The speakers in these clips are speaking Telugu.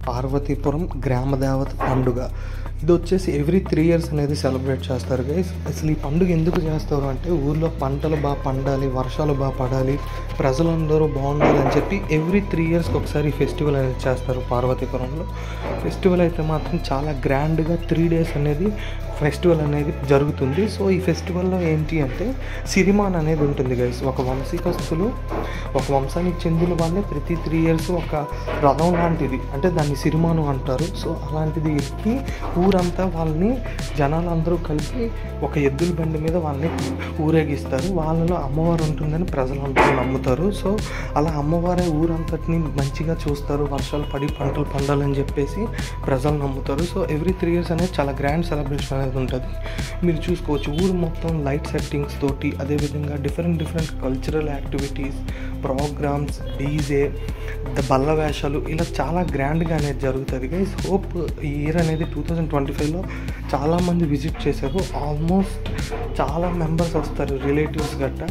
పార్వతీపురం గ్రామ దేవత పండుగ. ఇది వచ్చేసి ఎవ్రీ 3 years అనేది సెలబ్రేట్ చేస్తారు గైస్. అసలు ఈ పండుగ ఎందుకు చేస్తారు అంటే ఊర్లో పంటలు బాగా పండాలి, వర్షాలు బాగా పడాలి, ప్రజలందరూ బాగుండాలి అని చెప్పి ఎవ్రీ 3 yearsకి ఒకసారి ఈ ఫెస్టివల్ అనేది చేస్తారు పార్వతీపురంలో. ఫెస్టివల్ అయితే మాత్రం చాలా గ్రాండ్గా 3 days అనేది ఫెస్టివల్ అనేది జరుగుతుంది. సో ఈ ఫెస్టివల్లో ఏంటి అంటే సిరిమాన్ అనేది ఉంటుంది గైస్. ఒక వంశీకస్తులు, ఒక వంశానికి చెందిన వాళ్ళే ప్రతి 3 years ఒక రథం లాంటిది, అంటే దాన్ని సిరిమాను అంటారు. సో అలాంటిది ఎక్కి ఊరంతా వాళ్ళని జనాలందరూ కలిపి ఒక ఎద్దుల బండి మీద వాళ్ళని ఊరేగిస్తారు. వాళ్ళలో అమ్మవారు ఉంటుందని ప్రజలందరూ నమ్ముతారు. సో అలా అమ్మవారే ఊరంతటిని మంచిగా చూస్తారు, వర్షాలు పడి పంటలు పండాలని చెప్పేసి ప్రజలు నమ్ముతారు. సో ఎవ్రీ 3 years అనేది చాలా గ్రాండ్ సెలబ్రేషన్ అనేది ఉంటుంది. మీరు చూసుకోవచ్చు ఊరు మొత్తం లైట్ సెట్టింగ్స్ తోటి, అదేవిధంగా different cultural activities, programmes, DJ, బల్ల వేషాలు, ఇలా చాలా గ్రాండ్గా అనేది జరుగుతుంది గైస్. హోప్ ఈ ఇయర్ అనేది 2025లో చాలామంది విజిట్ చేశారు. ఆల్మోస్ట్ చాలా మెంబర్స్ వస్తారు, రిలేటివ్స్ గట్టా.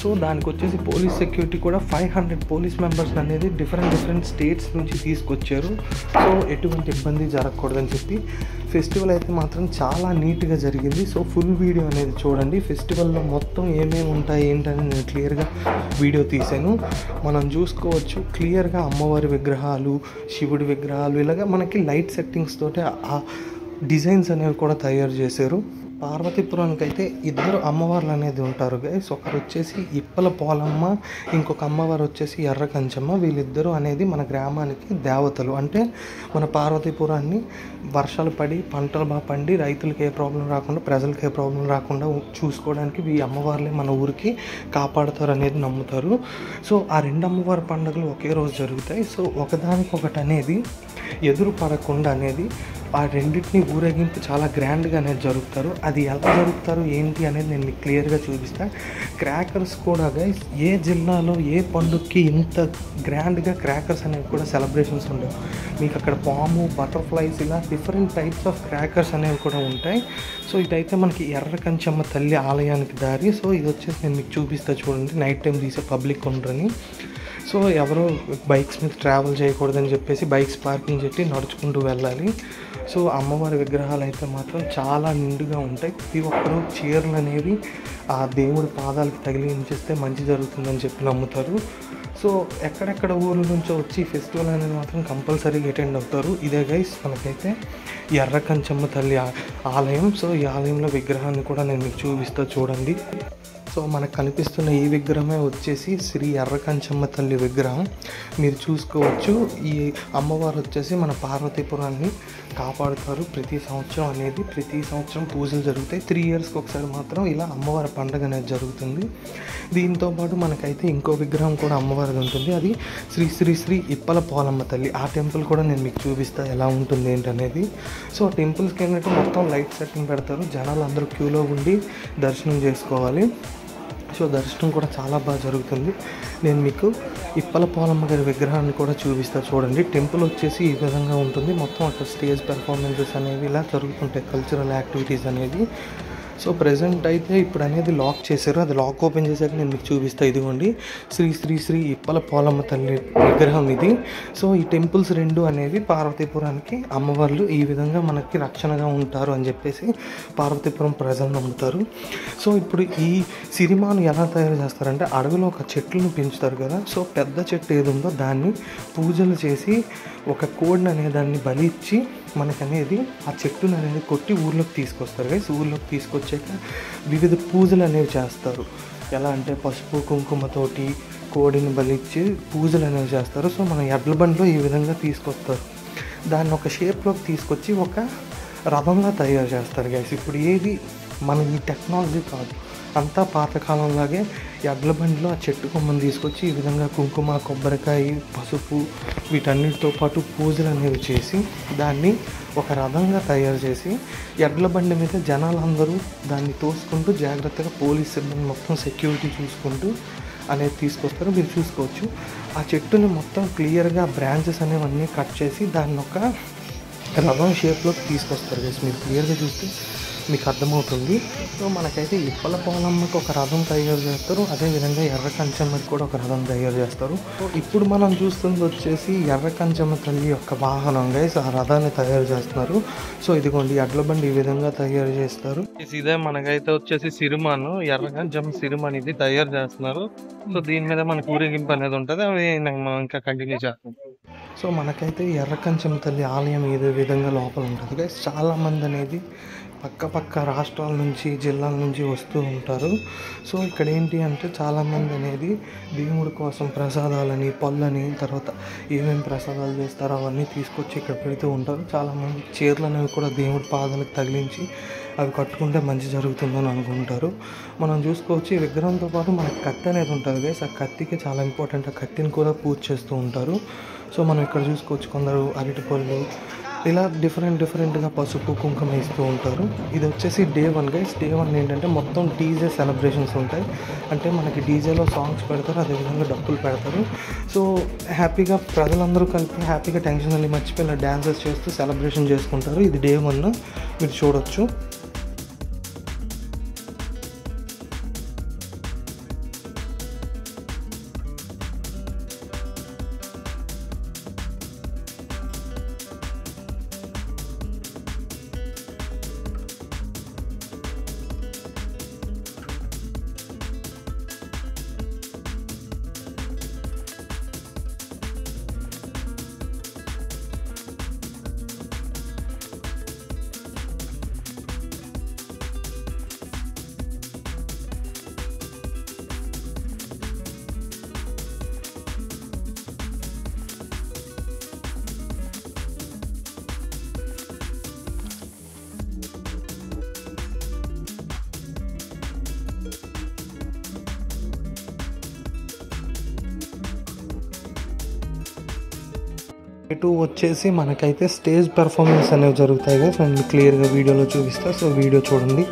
సో దానికి వచ్చేసి పోలీస్ సెక్యూరిటీ కూడా 500 పోలీస్ మెంబర్స్ అనేది డిఫరెంట్ స్టేట్స్ నుంచి తీసుకొచ్చారు. సో ఎటువంటి ఇబ్బంది జరగకూడదని చెప్పి ఫెస్టివల్ అయితే మాత్రం చాలా నీట్గా జరిగింది. సో ఫుల్ వీడియో అనేది చూడండి. ఫెస్టివల్లో మొత్తం ఏమేమి ఉంటాయి ఏంటని నేను క్లియర్గా వీడియో తీశాను. మనం చూసుకోవచ్చు క్లియర్గా అమ్మవారి విగ్రహాలు, శివుడి విగ్రహాలు, ఇలాగ మనకి లైట్ సెట్టింగ్స్ తోటి ఆ డిజైన్స్ అనేవి కూడా తయారు చేశారు. పార్వతీపురానికి అయితే 2 అమ్మవార్లు అనేది ఉంటారు గైస్. ఒకరు వచ్చేసి ఇప్పల పోలమ్మ, ఇంకొక అమ్మవారు వచ్చేసి ఎర్ర కంచమ్మ. వీళ్ళిద్దరూ అనేది మన గ్రామానికి దేవతలు. అంటే మన పార్వతీపురాన్ని వర్షాలు పడి పంటలు బాగా పండి రైతులకి ఏ ప్రాబ్లం రాకుండా, ప్రజలకి ఏ ప్రాబ్లం రాకుండా చూసుకోవడానికి ఈ అమ్మవార్లే మన ఊరికి కాపాడుతారు అనేది నమ్ముతారు. సో ఆ 2 అమ్మవారి పండుగలు ఒకే రోజు జరుగుతాయి. సో ఒకదానికొకటి అనేది ఎదురు పడకుండా అనేది ఆ రెండింటిని ఊరేగింపు చాలా గ్రాండ్గా అనేది జరుపుతారు. అది ఎలా జరుపుతారు ఏంటి అనేది నేను మీకు క్లియర్గా చూపిస్తాను. క్రాకర్స్ కూడా గైస్ ఏ జిల్లాలో ఏ పండుగకి ఇంత గ్రాండ్గా క్రాకర్స్ అనేవి కూడా సెలబ్రేషన్స్ ఉండవు. మీకు అక్కడ పాము, బటర్ఫ్లైస్, ఇలా డిఫరెంట్ టైప్స్ ఆఫ్ క్రాకర్స్ అనేవి కూడా ఉంటాయి. సో ఇదైతే మనకి ఎర్ర కంచమ్మ తల్లి ఆలయానికి దారి. సో ఇది వచ్చేసి నేను మీకు చూపిస్తా చూడండి. నైట్ టైం తీసే పబ్లిక్ ఉండరని. సో ఎవరో బైక్స్ మీద ట్రావెల్ చేయకూడదని చెప్పేసి బైక్స్ పార్కింగ్ పెట్టి నడుచుకుంటూ వెళ్ళాలి. సో అమ్మవారి విగ్రహాలు అయితే మాత్రం చాలా నిండుగా ఉంటాయి. ప్రతి ఒక్కరూ చీరలు అనేవి ఆ దేవుడి పాదాలకు తగిలించేస్తే మంచి జరుగుతుందని చెప్పి నమ్ముతారు. సో ఎక్కడెక్కడ ఊర్ల నుంచో వచ్చి ఫెస్టివల్ అనేది మాత్రం కంపల్సరీగా అటెండ్ అవుతారు. ఇదే గైస్ మనకైతే ఎర్ర కంచమ్మ తల్లి ఆలయం. సో ఈ ఆలయంలో విగ్రహాన్ని కూడా నేను మీకు చూపిస్తా చూడండి. సో మనకు కనిపిస్తున్న ఈ విగ్రహమే వచ్చేసి శ్రీ ఎర్ర కంచమ్మ తల్లి విగ్రహం. మీరు చూసుకోవచ్చు ఈ అమ్మవారు వచ్చేసి మన పార్వతీపురాన్ని కాపాడుతారు. ప్రతి సంవత్సరం పూజలు జరుగుతాయి. 3 yearsకి ఒకసారి మాత్రం ఇలా అమ్మవారి పండుగ అనేది జరుగుతుంది. దీంతో పాటు మనకైతే ఇంకో విగ్రహం కూడా అమ్మవారిది ఉంటుంది. అది శ్రీ ఇప్పల పోలమ్మ తల్లి. ఆ టెంపుల్ కూడా నేను మీకు చూపిస్తాను ఎలా ఉంటుంది ఏంటనేది. సో టెంపుల్స్కి ఏంటంటే మొత్తం లైట్ సెట్టింగ్ పెడతారు. జనాలు అందరూ క్యూలో ఉండి దర్శనం చేసుకోవాలి. సో దర్శనం కూడా చాలా బాగా జరుగుతుంది. నేను మీకు ఇప్పల పోలమ్మ గారి విగ్రహాన్ని కూడా చూపిస్తా చూడండి. టెంపుల్ వచ్చేసి ఈ విధంగా ఉంటుంది. మొత్తం అక్కడ స్టేజ్ పెర్ఫార్మెన్సెస్ అనేవి ఇలా జరుగుతుంటాయి, కల్చరల్ యాక్టివిటీస్ అనేది. సో ప్రజెంట్ అయితే ఇప్పుడు అనేది లాక్ చేశారు. అది లాక్ ఓపెన్ చేశాక నేను మీకు చూపిస్తాను. ఇదిగోండి శ్రీ ఇప్పల పోలమ్మ తల్లి విగ్రహం ఇది. సో ఈ టెంపుల్స్ 2 అనేవి పార్వతీపురానికి అమ్మవార్లు ఈ విధంగా మనకి రక్షణగా ఉంటారు అని చెప్పేసి పార్వతీపురం ప్రజలు నమ్ముతారు. సో ఇప్పుడు ఈ సిరిమాను ఎలా తయారు చేస్తారంటే అడవిలో ఒక చెట్లను పెంచుతారు కదా. సో పెద్ద చెట్టు ఏది ఉందో దాన్ని పూజలు చేసి ఒక కోడిని అనే దాన్ని బలి ఇచ్చి మనకనేది ఆ చెట్టును అనేది కొట్టి ఊర్లోకి తీసుకొస్తారు గైస్. ఊర్లోకి తీసుకొచ్చాక వివిధ పూజలు అనేవి చేస్తారు. ఎలా అంటే పసుపు కుంకుమతోటి కోడిని బలిచ్చి పూజలు అనేవి చేస్తారు. సో మన ఎడ్ల బండిలో ఈ విధంగా తీసుకొస్తారు. దాన్ని ఒక షేప్లోకి తీసుకొచ్చి ఒక రథంగా తయారు చేస్తారు గైస్. ఇప్పుడు ఏది మన ఈ టెక్నాలజీ కాదు, అంతా పాతకాలంలాగే ఎడ్ల బండిలో ఆ చెట్టు కొమ్మని తీసుకొచ్చి ఈ విధంగా కుంకుమ, కొబ్బరికాయ, పసుపు వీటన్నిటితో పాటు పూజలు అనేవి చేసి దాన్ని ఒక రథంగా తయారు చేసి ఎడ్ల బండి మీద జనాలందరూ దాన్ని తోసుకుంటూ జాగ్రత్తగా పోలీస్ సిబ్బంది మొత్తం సెక్యూరిటీ చూసుకుంటూ అనేది తీసుకొస్తారు. మీరు చూసుకోవచ్చు ఆ చెట్టుని మొత్తం క్లియర్గా బ్రాంచెస్ అనేవన్నీ కట్ చేసి దాన్ని ఒక రథం షేప్లోకి తీసుకొస్తారు గైస్. మీరు క్లియర్గా చూస్తే మీకు అర్థమవుతుంది. సో మనకైతే ఇప్పల పోలమ్మకి ఒక రథం తయారు చేస్తారు, అదేవిధంగా ఎర్ర కంచమ్మకి కూడా ఒక రథం తయారు చేస్తారు. సో ఇప్పుడు మనం చూస్తుంది వచ్చేసి ఎర్ర కంచమ్మ తల్లి యొక్క వాహనం గైస్, ఆ రథాన్ని తయారు చేస్తున్నారు. సో ఇదిగోండి ఎడ్ల బండి ఈ విధంగా తయారు చేస్తారు. ఇదే మనకైతే వచ్చేసి సిరిమాను, ఎర్ర కంచమ్మ సిరిమాన్ ఇది తయారు చేస్తున్నారు. సో దీని మీద మనకు ఊరేగింపు అనేది ఉంటుంది, అవి మనం ఇంకా కంటిన్యూ చేస్తాం. సో మనకైతే ఎర్ర కంచమ్మ తల్లి ఆలయం ఏదో విధంగా లోపల ఉంటుంది గైస్. చాలామంది అనేది పక్క రాష్ట్రాల నుంచి జిల్లాల నుంచి వస్తూ ఉంటారు. సో ఇక్కడ ఏంటి అంటే చాలామంది అనేది దేవుడి కోసం ప్రసాదాలని పళ్ళని తర్వాత ఏమేమి ప్రసాదాలు చేస్తారో అవన్నీ తీసుకొచ్చి ఇక్కడ పెడుతూ ఉంటారు. చాలామంది చీరలు అనేవి కూడా దేవుడి పాదాలకు తగిలించి అవి కట్టుకుంటే మంచి జరుగుతుందని అనుకుంటారు. మనం చూసుకోవచ్చు ఈ విగ్రహంతో పాటు మనకు కత్తి అనేది ఉంటుంది గైస్. ఆ కత్తికి చాలా ఇంపార్టెంట్, ఆ కత్తిని కూడా పూజ చేస్తూ ఉంటారు. సో మనం ఇక్కడ చూసుకోవచ్చు కొందరు అరటిపళ్ళు ఇలా డిఫరెంట్గా పసుపు కుంకుమ ఇస్తూ ఉంటారు. ఇది వచ్చేసి డే 1 గైస్. డే 1 ఏంటంటే మొత్తం డీజే సెలబ్రేషన్స్ ఉంటాయి. అంటే మనకి డీజేలో సాంగ్స్ పెడతారు, అదేవిధంగా డప్పులు పెడతారు. సో హ్యాపీగా ప్రజలందరూ కలిపి హ్యాపీగా టెన్షన్ అన్ని మర్చిపోయి ఇలా డ్యాన్సెస్ చేస్తూ సెలబ్రేషన్ చేసుకుంటారు. ఇది డే 1 మీరు చూడొచ్చు. ఇటు వచ్చేసి మనకైతే స్టేజ్ పెర్ఫార్మెన్స్ అనేవి జరుగుతాయి కదా, నేను క్లియర్గా వీడియోలో చూపిస్తా. సో వీడియో చూడండి.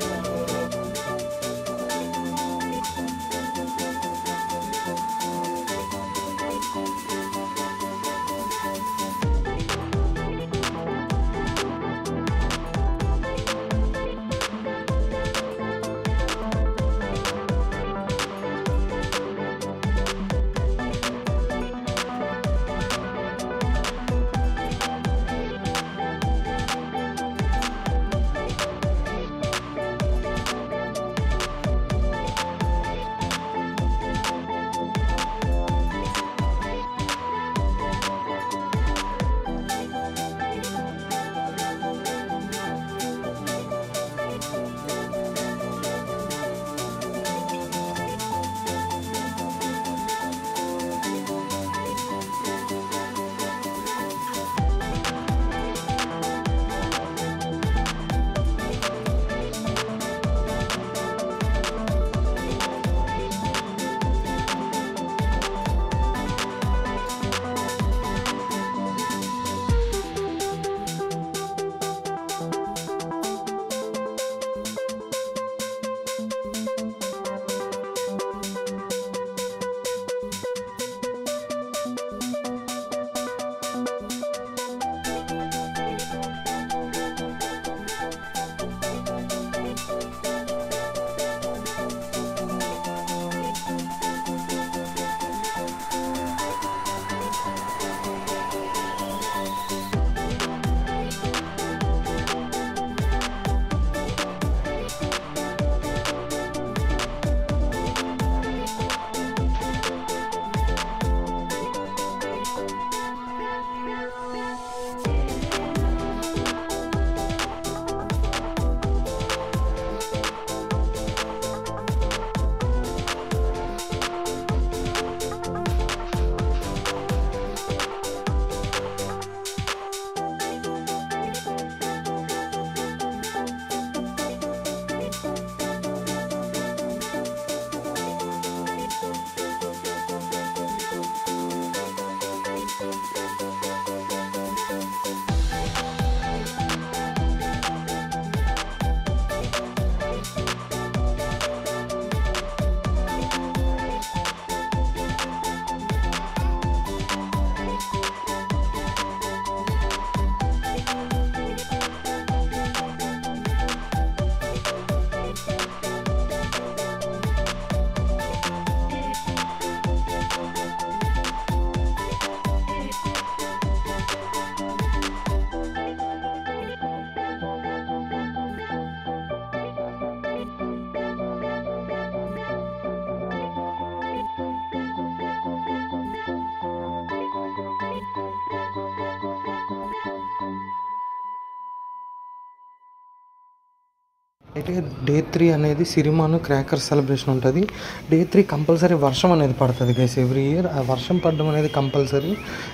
అయితే డే 3 అనేది సిరిమాను క్రాకర్ సెలబ్రేషన్ ఉంటుంది. డే 3 కంపల్సరీ వర్షం అనేది పడుతుంది గైస్ ఎవ్రీ ఇయర్. ఆ వర్షం పడడం అనేది కంపల్సరీ.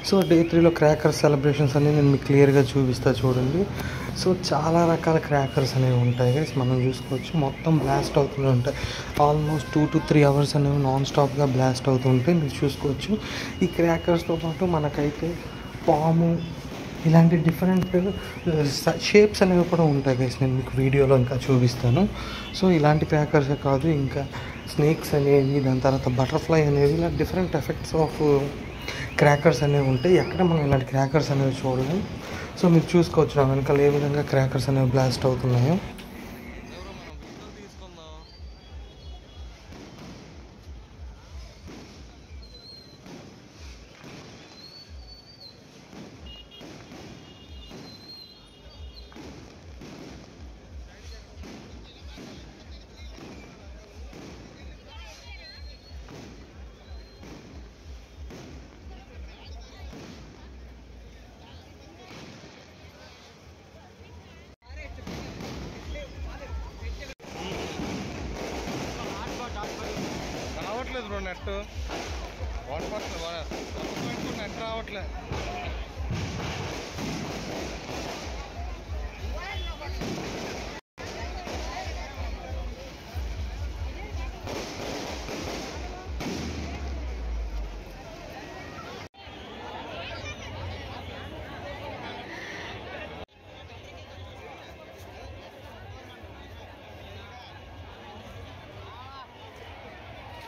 సో డే 3లో క్రాకర్ సెలబ్రేషన్స్ అనేవి నేను మీకు క్లియర్గా చూపిస్తా చూడండి. సో చాలా రకాల క్రాకర్స్ అనేవి ఉంటాయి గైస్, మనం చూసుకోవచ్చు. మొత్తం బ్లాస్ట్ అవుతూనే ఉంటాయి. ఆల్మోస్ట్ 2 to 3 hours అనేవి నాన్ స్టాప్గా బ్లాస్ట్ అవుతుంటాయి, మీరు చూసుకోవచ్చు. ఈ క్రాకర్స్తో పాటు మనకైతే పాము ఇలాంటి డిఫరెంట్ షేప్స్ అనేవి కూడా ఉంటాయి గైస్, నేను మీకు వీడియోలో ఇంకా చూపిస్తాను. సో ఇలాంటి క్రాకర్సే కాదు, ఇంకా స్నేక్స్ అనేవి, దాని తర్వాత బటర్ఫ్లై అనేవి, ఇలా డిఫరెంట్ ఎఫెక్ట్స్ ఆఫ్ క్రాకర్స్ అనేవి ఉంటాయి. ఎక్కడ మనం ఇలాంటి క్రాకర్స్ అనేవి చూడలేం. సో మీరు చూసుకోవచ్చు నా వెనకాల ఏ విధంగా క్రాకర్స్ అనేవి బ్లాస్ట్ అవుతున్నాయో. రావట్లేదు బ్రో, నెట్ 1% నెట్ రావట్లేదు.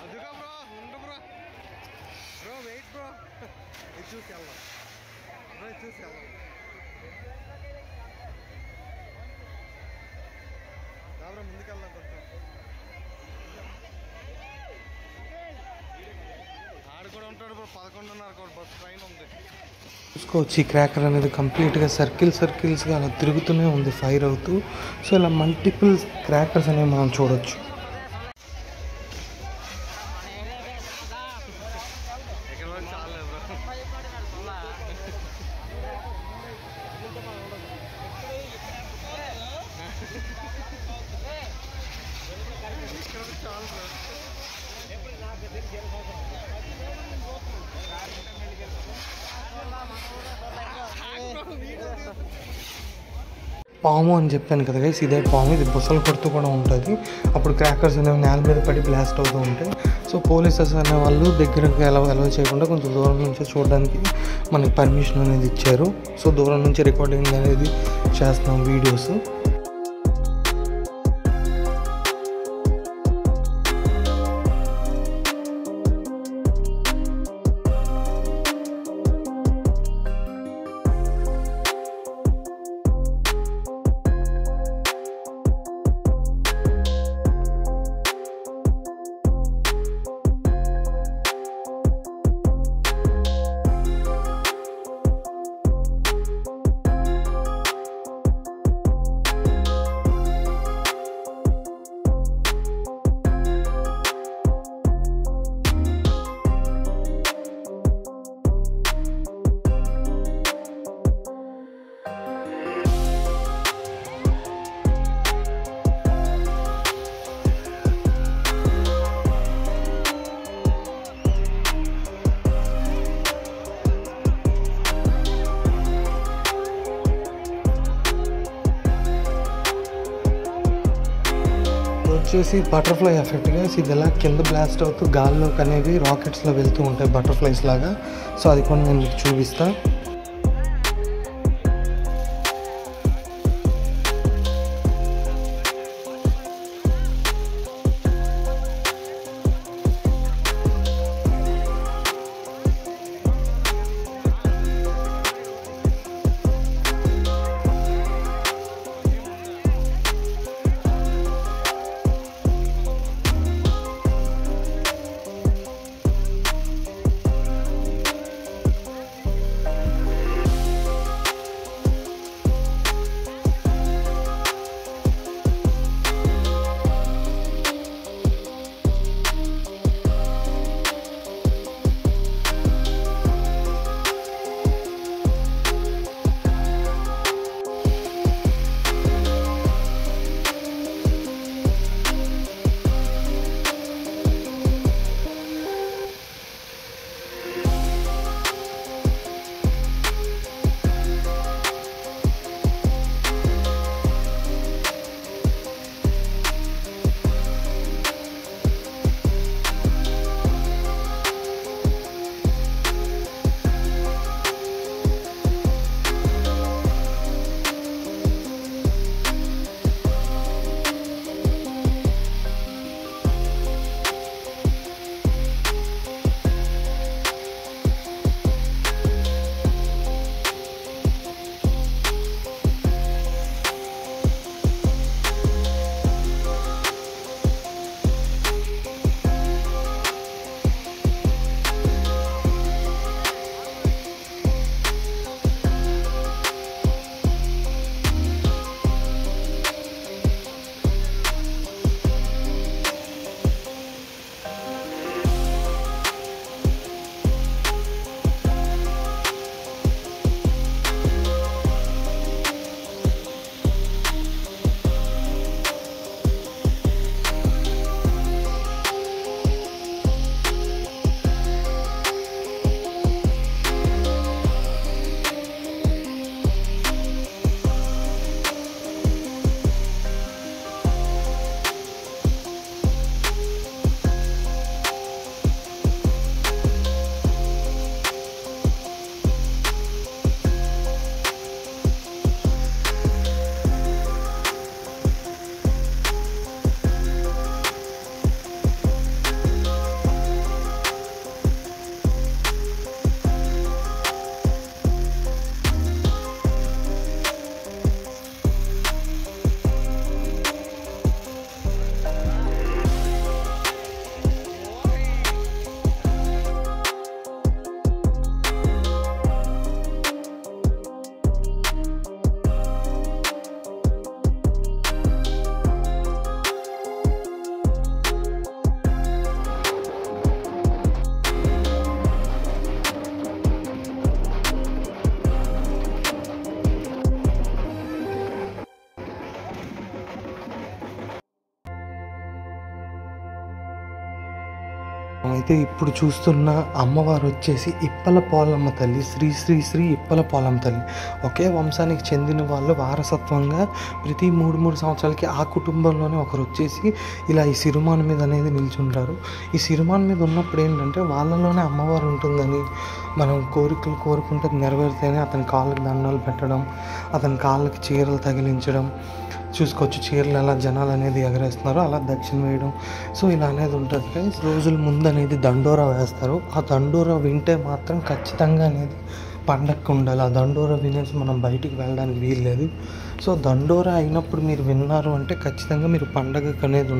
అదిగా బ్రో, ఉండు బ్రో, బ్రో వెయిట్ బ్రో, ఇది చూసి వెళ్దాం బ్రో, ఇది చూసి వెళ్దాం. కాబట్టి ముందుకెళ్దాం కొంచెం. ఆడు కూడా ఉంటాడు బ్రో, 11:30 బస్ ట్రైన్ ఉంది. చూసుకోవచ్చు ఈ క్రాకర్ అనేది కంప్లీట్గా సర్కిల్స్గా అలా తిరుగుతూనే ఉంది ఫైర్ అవుతూ. సో ఇలా మల్టిపుల్ క్రాకర్స్ అనేవి మనం చూడొచ్చు. ఇక్కడ వరకు చాలే బ్రో. ఇక్కడ చాలు బ్రో. పాము అని చెప్పాను కదా గైస్, ఇదే పాము. ఇది బుసలు కొడుతూ కూడా ఉంటుంది. అప్పుడు క్రాకర్స్ అనేవి నేల మీద పడి బ్లాస్ట్ అవుతూ ఉంటాయి. సో పోలీసెస్ అనే వాళ్ళు దగ్గరకు అలౌ చేయకుండా కొంచెం దూరం నుంచి చూడడానికి మనకి పర్మిషన్ అనేది ఇచ్చారు. సో దూరం నుంచి రికార్డింగ్ అనేది చేస్తున్నాం వీడియోస్. వచ్చేసి బటర్ఫ్లై ఎఫెక్ట్ గైస్. ఇది ఎలా కింద బ్లాస్ట్ అవుతూ గాల్లోకి అనేవి రాకెట్స్లో వెళ్తూ ఉంటాయి బటర్ఫ్లైస్ లాగా. సో అది కూడా నేను మీకు చూపిస్తాను. మనమైతే ఇప్పుడు చూస్తున్న అమ్మవారు వచ్చేసి ఇప్పల పోలమ్మ తల్లి, శ్రీ శ్రీ శ్రీ ఇప్పల పోలమ్మ తల్లి. ఒకే వంశానికి చెందిన వాళ్ళు వారసత్వంగా ప్రతి 3 సంవత్సరాలకి ఆ కుటుంబంలోనే ఒకరు వచ్చేసి ఇలా ఈ సిరిమాను మీద అనేది నిల్చుంటారు. ఈ సిరిమాను మీద ఉన్నప్పుడు ఏంటంటే వాళ్ళలోనే అమ్మవారు ఉంటుందని, మనం కోరికలు కోరుకుంటే నెరవేరుతాయని అతని కాళ్ళకి దండాలు పెట్టడం, అతని కాళ్ళకి చీరలు తగిలించడం చూసుకోవచ్చు. చీరలు ఎలా జనాలు అనేది ఎగరేస్తున్నారో అలా దక్షిణ వేయడం. సో ఇలా అనేది ఉంటుంది గైస్. రోజుల ముందు అనేది దండోరా వేస్తారు. ఆ దండోరా వింటే మాత్రం ఖచ్చితంగా అనేది పండగకు ఉండాలి. ఆ దండోరా వినేసి మనం బయటికి వెళ్ళడానికి వీల్లేదు. సో దండోరా అయినప్పుడు మీరు విన్నారు అంటే ఖచ్చితంగా మీరు పండగకు అనేది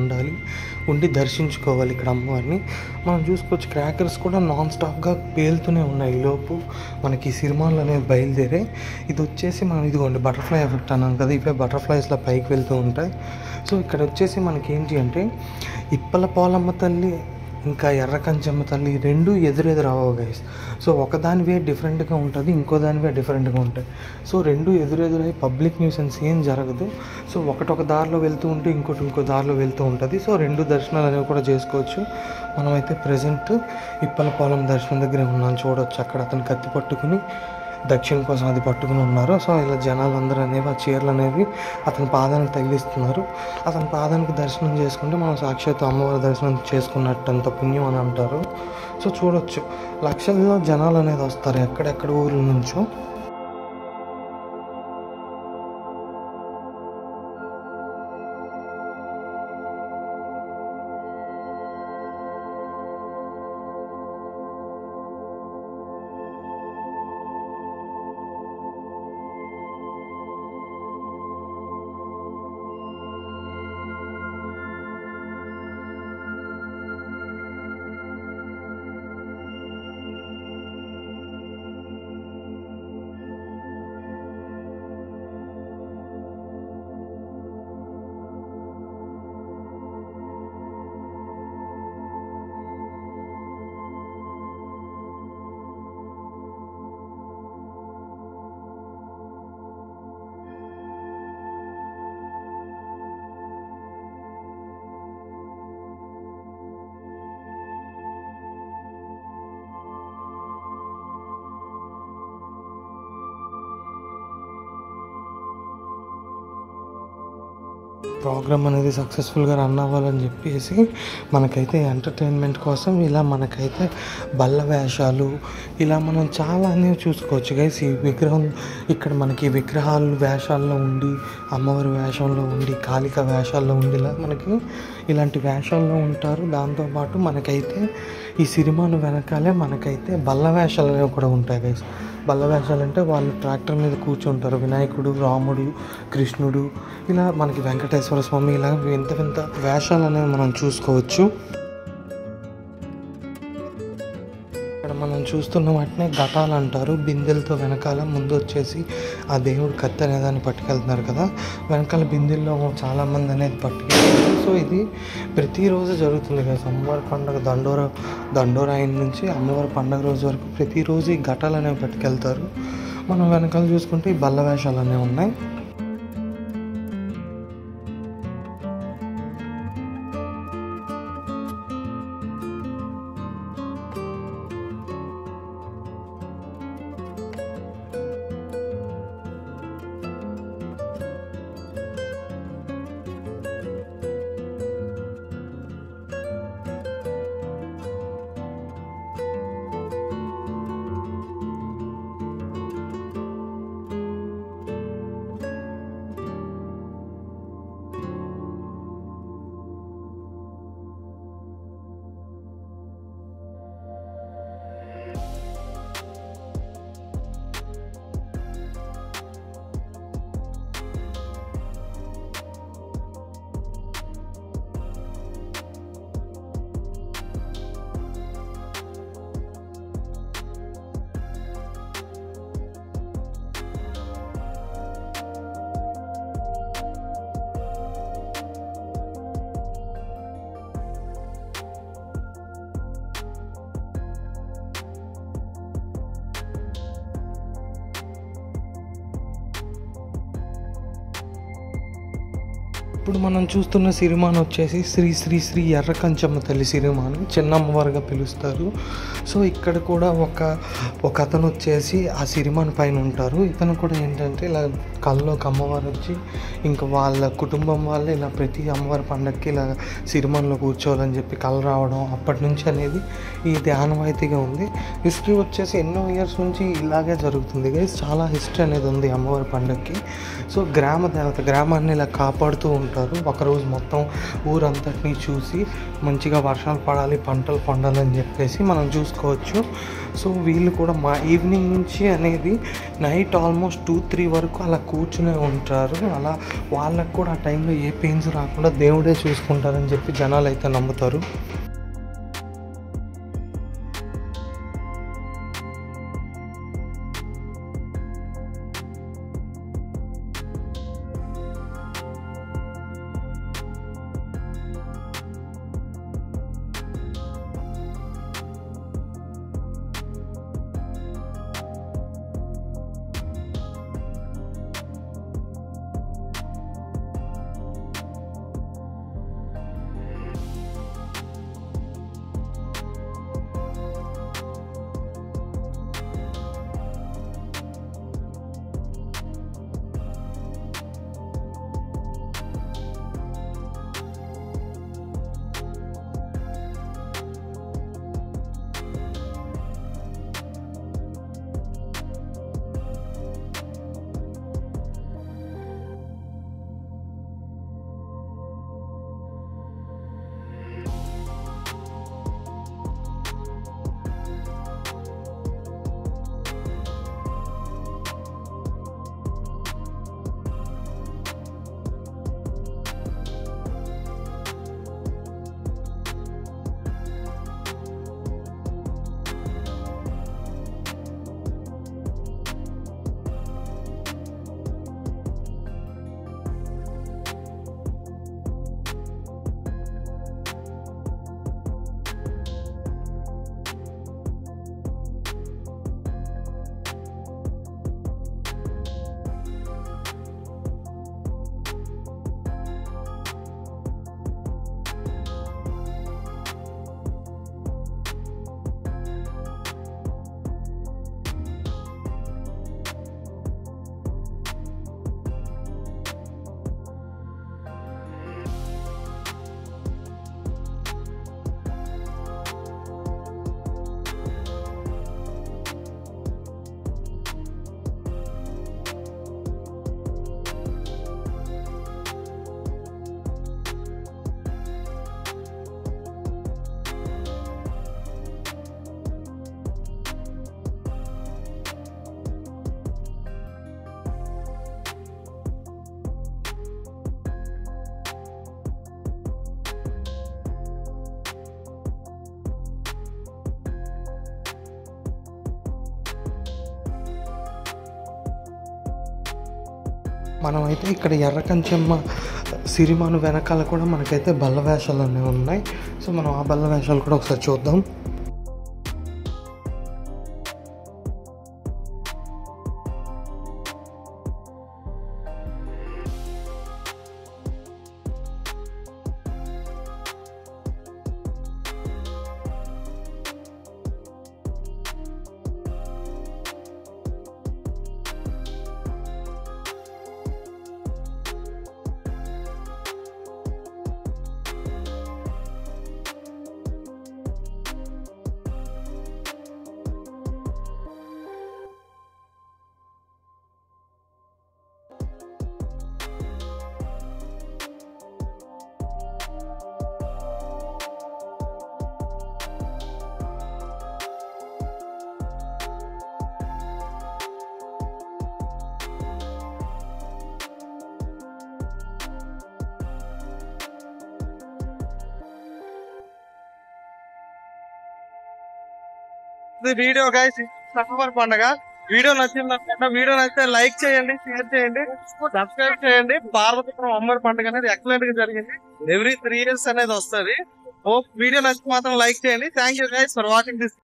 ఉండి దర్శించుకోవాలి ఇక్కడ అమ్మవారిని. మనం చూసుకోవచ్చు క్రాకర్స్ కూడా నాన్ స్టాప్గా పేలుతూనే ఉన్నాయి. ఈలోపు మనకి సిరిమాన్లు అనేది బయలుదేరే. ఇది వచ్చేసి మనం ఇదిగోండి బటర్ఫ్లై ఎఫెక్ట్ అన్నాం కదా, ఇవే బటర్ఫ్లైస్లో పైకి వెళ్తూ ఉంటాయి. సో ఇక్కడ వచ్చేసి మనకి ఏంటి అంటే ఇప్పల పోలమ్మ తల్లి ఇంకా ఎర్ర కంచమ్మ తల్లి రెండు ఎదురెదురు అవ్వవు గైస్. సో ఒకదానివే డిఫరెంట్గా ఉంటుంది, ఇంకో దానివే డిఫరెంట్గా ఉంటాయి. సో రెండు ఎదురెదురై పబ్లిక్ న్యూసెన్స్ ఏం జరగదు. సో ఒకటొక దారిలో వెళ్తూ ఉంటే ఇంకో దారిలో వెళ్తూ ఉంటుంది. సో రెండు దర్శనాలు అనేవి కూడా చేసుకోవచ్చు. మనమైతే ప్రజెంట్ ఇప్పల పోలం దర్శనం దగ్గర ఉన్నాం. చూడవచ్చు అక్కడ అతను కత్తి పట్టుకుని దక్షిణ కోసం అది పట్టుకుని ఉన్నారు. సో ఇలా జనాలు అందరూ అనేవి ఆ చీరలు అనేవి అతని పాదానికి తగిలిస్తున్నారు. అతని పాదానికి దర్శనం చేసుకుంటే మనం సాక్షాత్ అమ్మవారి దర్శనం చేసుకున్నట్టు అంత పుణ్యం అని అంటారు. సో చూడొచ్చు లక్షల్లో జనాలు అనేది వస్తారు ఎక్కడెక్కడ ఊర్ల నుంచో. ప్రోగ్రామ్ అనేది సక్సెస్ఫుల్గా రన్ అవ్వాలని చెప్పేసి మనకైతే ఎంటర్టైన్మెంట్ కోసం ఇలా మనకైతే బల్ల వేషాలు ఇలా మనం చాలా అనేవి చూసుకోవచ్చు గైస్. ఈ విగ్రహం ఇక్కడ మనకి విగ్రహాలు వేషాల్లో ఉండి, అమ్మవారి వేషంలో ఉండి, కాళిక వేషాల్లో ఉండి ఇలా మనకి ఇలాంటి వేషాల్లో ఉంటారు. దాంతోపాటు మనకైతే ఈ సిరిమాను వెనకాలే మనకైతే బల్ల వేషాలు అనేవి కూడా ఉంటాయి గైస్. బల్ల వేషాలు అంటే వాళ్ళు ట్రాక్టర్ మీద కూర్చుంటారు. వినాయకుడు, రాముడు, కృష్ణుడు, ఇలా మనకి వెంకటేశ్వర స్వామి, ఇలా వింత వింత వేషాలు అనేవి మనం చూసుకోవచ్చు. ఇక్కడ మనం చూస్తున్న వాటిని ఘటాలు అంటారు. బిందెలతో వెనకాల ముందు వచ్చేసి ఆ దేవుడు కత్తి అనేదాన్ని పట్టుకెళ్తున్నారు కదా, వెనకాల బిందెల్లో చాలామంది అనేది పట్టుకెళ్తారు. సో ఇది ప్రతిరోజు జరుగుతుంది కదా. అమ్మవారి పండుగ దండోరా అయిన నుంచి అమ్మవారి పండుగ రోజు వరకు ప్రతిరోజు ఈ ఘటాలు అనేవి పట్టుకెళ్తారు. మనం వెనకాల చూసుకుంటే ఈ బల్ల వేషాలు అనేవి ఉన్నాయి. ఇప్పుడు మనం చూస్తున్న సిరిమాను వచ్చేసి శ్రీ శ్రీ శ్రీ ఎర్రకంచమ్మ తల్లి సిరిమాను, చిన్న అమ్మవారుగా పిలుస్తారు. సో ఇక్కడ కూడా ఒక అతను వచ్చేసి ఆ సిరిమాను పైన ఉంటారు. ఇతను కూడా ఏంటంటే ఇలా కళ్ళలోకి అమ్మవారు వచ్చి ఇంకా వాళ్ళ కుటుంబం వాళ్ళే ఇలా ప్రతి అమ్మవారి పండగకి ఇలా సిరిమానులో కూర్చోవాలని చెప్పి కళ రావడం అప్పటి నుంచి అనేది ఇది ఆనవాయితీగా ఉంది. హిస్టరీ వచ్చేసి ఎన్నో ఇయర్స్ నుంచి ఇలాగే జరుగుతుంది గైస్. చాలా హిస్టరీ అనేది ఉంది అమ్మవారి పండగకి. సో గ్రామ దేవత, గ్రామాన్ని ఇలా కాపాడుతూ ఉంటారు. ఒకరోజు మొత్తం ఊరంతటినీ చూసి మంచిగా వర్షాలు పడాలి, పంటలు పండాలని చెప్పేసి మనం చూసుకోవచ్చు. సో వీళ్ళు కూడా మా ఈవినింగ్ నుంచి అనేది నైట్ ఆల్మోస్ట్ 2-3 వరకు అలా కూర్చునే ఉంటారు. అలా వాళ్ళకు కూడా ఆ టైంలో ఏ పెయిన్స్ రాకుండా దేవుడే చూసుకుంటారని చెప్పి జనాలు అయితే నమ్ముతారు. మనమైతే ఇక్కడ ఎర్రకంచమ్మ సిరిమాను వెనకాల కూడా మనకైతే బల్ల వేషాలు అనేవి ఉన్నాయి. సో మనం ఆ బల్ల వేషాలు కూడా ఒకసారి చూద్దాం. వీడియో గైస్, సమ్మర్ పండుగ వీడియో నచ్చిందనుకుంటా. వీడియో నచ్చితే లైక్ చేయండి, షేర్ చేయండి, సబ్స్క్రైబ్ చేయండి. పార్వతీపురం అమ్మవారి పండుగ అనేది ఎక్సలెంట్ గా జరిగింది. ఎవ్రీ 3 years అనేది వస్తుంది. వీడియో నచ్చితే మాత్రం లైక్ చేయండి. Thank you guys for watching this.